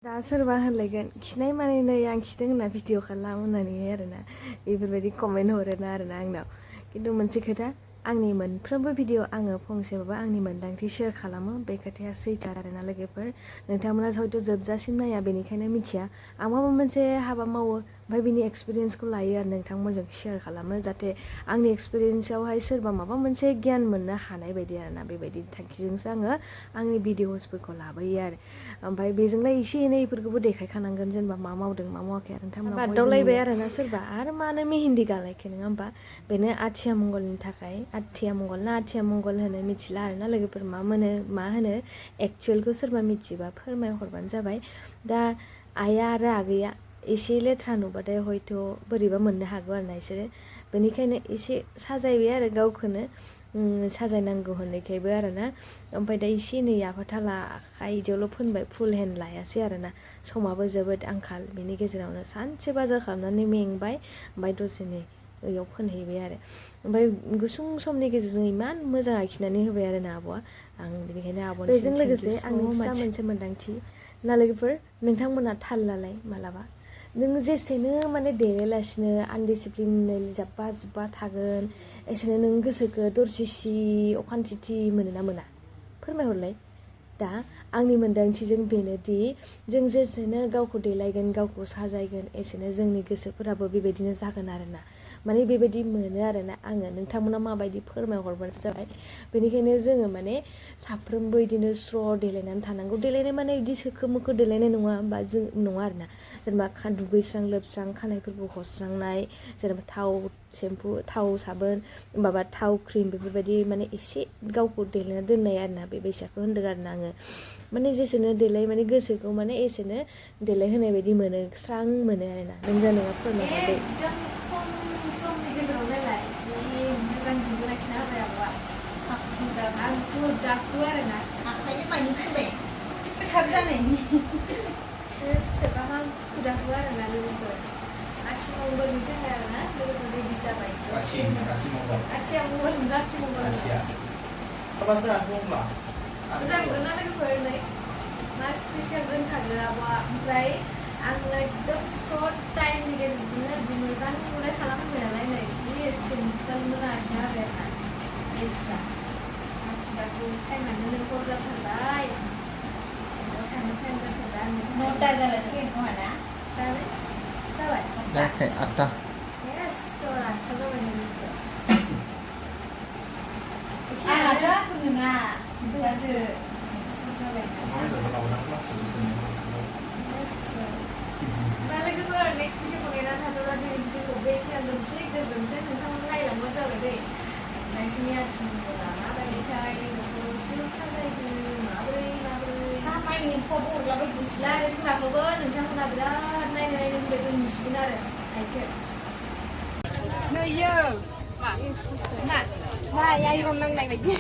दा सोरबा होनलायगोन खिनाय माने आं खिदों होनना भिडिअ खालाम होननानैहाय आरोना बेफोरबायदि कमेन्ट हरोना आरोना आंनाव खिन्थु मोनसे खोथा आंनि मोनफ्रोमबो भिडिअ आङो फंसेबाबो आंनि मोन्दांथि शेयार खालामो बे खोथाया सैथो आरोना लोगोफोर नोंथांमोना हयथ' जोबजासिम नाया बेनिखायनो मिथिया आं माबा मोनसे हाबा मावो ओमफ्राय बिनि एक्सपिरियेन्सखौ लायो आरो नोंथांमोनजों शेयार खालामो जाहाथे आंनि एक्सपिरियेन्सआवहाय सोरबा माबा मोनसे गियान मोननो हानाय बायदि आरोना बेबायदि थांखिजोंसो आङो आंनि भिडिअसफोरखौ लाबोयो आरो ओमफ्राय बेजोंलाय एसे एनै इफोरखौबो देखायखानांगोन जेनेबा मा मावदों मा मावाखै आरो नोंथांमोना बादावलायबाय आरोना सोरबा आरो मानो मेहेन्दी गालायखो नङा होमबा बेनो आथिया मंगलनि थाखाय आथिया मंगल ना आथिया मंगल होनो मिथिला आरोना लोगोफोर मा होनो एक्चुवेलखौ सोरबा मिथियोबा फोरमायहरबानो जाबाय दा आइया आरो आगैया एसे लेथ्रा नुबाथाय हयथ' बोरैबा मोननो हागौ आरोना बिसोरो बेनिखायनो एसे साजायबाय आरो गावखौनो साजायनांगौ होननायखायबो आरोना ओमफ्राय दा एसे एनै आफाथाला आखाइजोंल' फोनबाय फुल हेन्ड लायासै आरोना समाबो जोबोद आंखाल बेनि गेजेरावनो सानसे बाजार खालामनानै मेंबाय ओमफ्राय दसेनो बेयाव फोनहैबाय आरो ओमफ्राय गुसुं समनि गेजेरजों इमान मोजां आखिनानै होबाय आरोना आब'आ आं बेनिखायनो आब'नि बेजों लोगोसे आंनि फिसा मोनसे मोन्दांथि ना लोगोफोर नोंथांमोना थाल लालाय मालाबा नों जेसेनो माने देरालासिनो आनडिसिप्लिनै जाब्बा जुब्बा थागोन एसेनो नों गोसोखौ दरसिसि अखान्थिथि मोनोना मोना फोरमायहरलाय दा आंनि मोन्दांथिजों बेनोदि जों जेसेनो गावखौ देलायगोन गावखौ साजायगोन एसेनो जोंनि गोसोफोराबो बेबायदिनो जागोन आरोना माने बेबायदि मोनो आरोना आङो नोंथांमोना माबायदि फोरमायहरबानो जाबाय बेनिखायनो जोङो माने साफ्रोमबो बिदिनो स्र' देलायनानै थानांगौ देलायनाय माने बिदि सोखो मोखो देलायनाय नङा होमबा जों नङा आरोना जेनेबा दुगैस्रां लोबस्रां खानायफोरखौ हस्रांनाय जेनेबा थाव सेम्पु थाव साबोन माबा थाव क्रिम बेफोरबायदि माने एसे गावखौ देलायना दोननाय आरोना बे बैसाखौ होन्दों आरोना आङो माने जेसेनो देलाय माने गोसोखौ माने एसेनो देलाय होनाय बायदि मोनो स्रां मोनो आरोना नोंजा नङा फोरमायहरदो समनि गेजेराव नायलाय जि मोजां डिजाइन आखिना होबाय आब'आ आंखौ गाखो आरोना आखाइजों मानि फैबाय थाब जानायनि सोरबा मा खुदाखो आरोना लोगोफोर आथि मंगलनि थाखाय आरोना लोगोफोर रेडि जाबाय आथिया मंगल मोजां मोना लोगोफोर नै मा स्पेसियेल रोंखागो आब'आ ओमफ्राय आङो एकदम सर्ट टाइमनि गेजेरजोंनो मोजां नुनाय खालामबाय नालाय नै जि सिम्पोल मोजां आखिना होबाय आरोना बेस्रा दाखौ टाइमानो नों हर जाथारबाय थांनो टाइम जाथारबाय नौता जालायसिगोन खोमा ना जाबाय जायाखै 8टा येस 8टा जाबाय नोंनिखौ आंहाथ' नङा बिदिसो जाबाय लोगोफोर नेक्स्ट भिडिअखौ नेनानै थादोंब्ला दिनै भिडिअखौ बेखिनियाव दोनसै गोजोनथों नोंथांमोन नायलांबानो जाबाय दै नोंसिनि आथिमंगला माबायदिथाय न'खरावसो साजायदों माबोरै माइ एम्फौआबो हरलाबायदि सिला आरो बिमाखौबो नोंथांमोना बिराद नायनो लुबैदों नुसिगोन आरो आइखौ नैयो मा आइरन नांनाय बायदि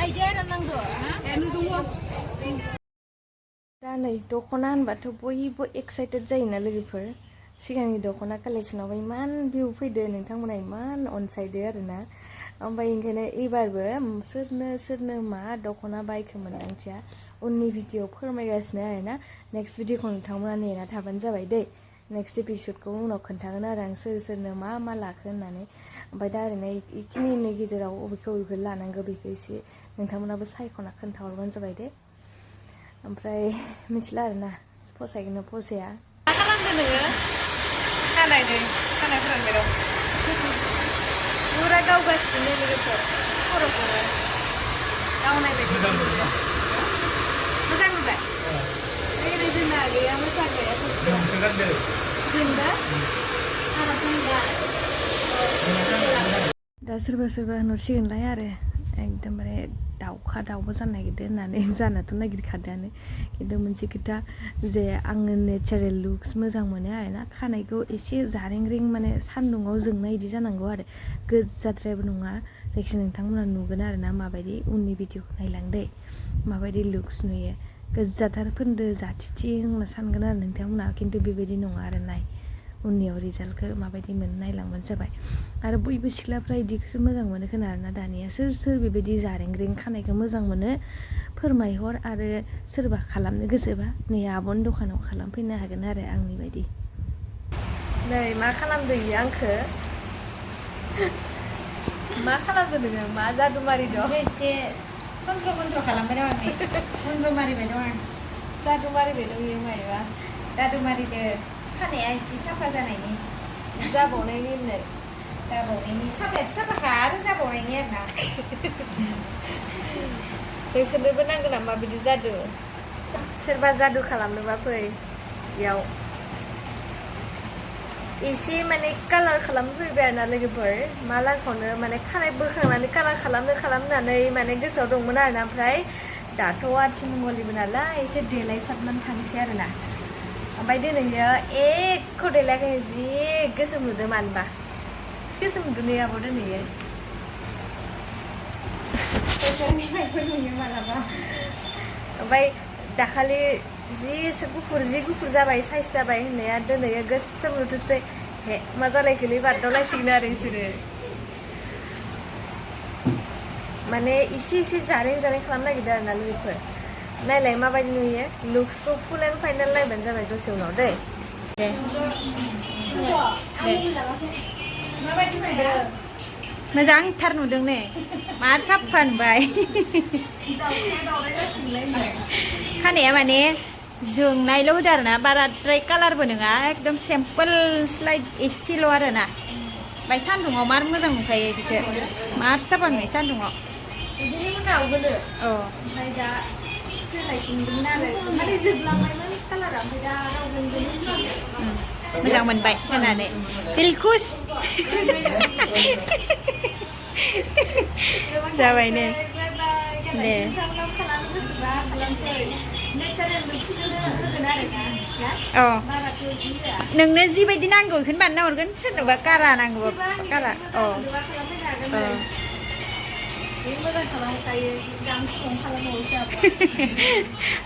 आइजो आइरन नांगौ नुदों दा नै दख'ना होनबाथ' बयबो एक्साइटेड जायोना लोगोफोर सिगांनि दख'ना कालेक्सनावबो इमान भिउ फैदो नोंथांमोना इमान अनसायदो आरोना ओमफ्राय ओंखायनो एबारबो सोरनो मा दख'ना बायखो मोन्दांथिया उननि भिडिअ फोरमायगासिनो आरोना नेक्स्ट भिडिअखौ नोंथांमोना नेना थाबानो जाबाय दै नेक्स्ट एपिसडखौ उनाव खोन्थागोन आरो आं सोरनो मा लाखो होननानै ओमफ्राय दा ओरैनो इखिनिनि गेजेराव बबेखौ लानांगौ बेखौ एसे नोंथांमोनाबो सायख'ना खोन्थाहरबानो जाबाय दे ओमफ्राय मिथिला आरोना फसायगोन फसाया मा खालामदो नोङो खानाय फोरानबाय दं पुरा गावगासिनो लोगोफोर खर'खौनो गावनाय बायदि मोजां नुबाय ओरै जोंना गैया मोसाग्राया जोंबो दा सोरबा होनहरसिगोनलाय आरो एकदमबारे दाउबो जानो नागिरदों होननानै जानोथ' नागिरखादोआनो खिन्थु मोनसे खोथा जे आङो नेचारेल लुक्स मोजां मोनो आरोना खानायखौ एसे जारें माने सान्दुङाव जोंनाय बिदि जानांगौ आरो गोजाद्रायबो नङा जायखिजाया नोंथांमोना नुगोन आरोना माबायदि उननि भिडिअखौ नायलांदे माबायदि लुक्स नुयो गोजाथार फोनदो जाथिथि होनना सानगोन आरो नोंथांमोना खिन्थु बेबायदि नङा आरो नाय उननियाव रिजाल्टखौ माबायदि मोनो नायलांबानो जाबाय आरो बयबो सिख्लाफ्रा इदिखौसो मोजां मोनो खोना आरोना दानिया सोर सोर बेबायदि जारें-रें खानायखौ मोजां मोनो फोरमायहर आरो सोरबा खालामनो गोसोबा नै आब'नि दखानाव खालामफैनो हागोन आरो आंनि बायदि नै मा खालामदों इयो आंखो मा खालामदों नोङो मा जादु मारिदों एसे तन्त्र खालामबाय दं आं तन्त्र मारिबाय दं आं जादु मारिबाय दं इयो मायबा जादु मारिदो खानाया एसे साफा जानायनि जाबावनायनि नै जाबावनायनि साफायाथ' साफाखा आरो जाबावनायनि आरोना नोंसोरनोबो नांगौ नामा बिदि जादु सोरबा जादु खालामनोबा फै इयाव एसे माने कालार खालामनो फैबाय आरोना लोगोफोर मालाखौनो माने खानाय बोखांनानै कालार खालामनानै माने गोसोआव दंमोन आरोना ओमफ्राय दाथ' आथिमंगलनिबो नालाय एसे देलायसाबनानै थांसै आरोना ओमफ्राय दिनैयो एख' देलायाखै जि गोसोम नुदों मानोबा गोसोम नुदों नै आब' दिनैयो नुयो मालाबा ओमफ्राय दाखालि जि गुफुर जाबाय साइज जाबाय होननाया दिनैयो गोसोम नुथोसै हे मा जालायखोलै बारदावलायसिगोन आरो बिसोरो माने एसे जारें खालामनो नागिरदों आरोना लोगोफोर नायलाय माबायदि नुयो लुक्सखौ फुल एन्ड फाइनेल नायबानो जाबाय दसे उनाव दै माबायदि नुदों मोजांथार नुदों ने मार साफा नुबाय खानाया माने जोंनायल' होदो आरोना बाराद्राय कालारबो नङा एकदम सिम्पोल स्लाइड एसेल' आरोना ओमफ्राय सान्दुङाव मार मोजां नुखायो बिदिखौ मार साफा नुयो सान्दुङाव बिदिनो मोनावबोनो औ ओमफ्राय दा सोलायफिनदोंमोन आरो माने जोबलांबायमोन कालारा ओमफ्राय दा मोजां मोनबाय होनानै दिलखुस जाबाय ने दे औ नोंनो जिबायदि नांगौ बेखौनो बानायना हरगोन सोरनोबा कारा नांगौ कारा औ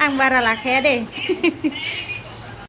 आं बारा लाखाया दे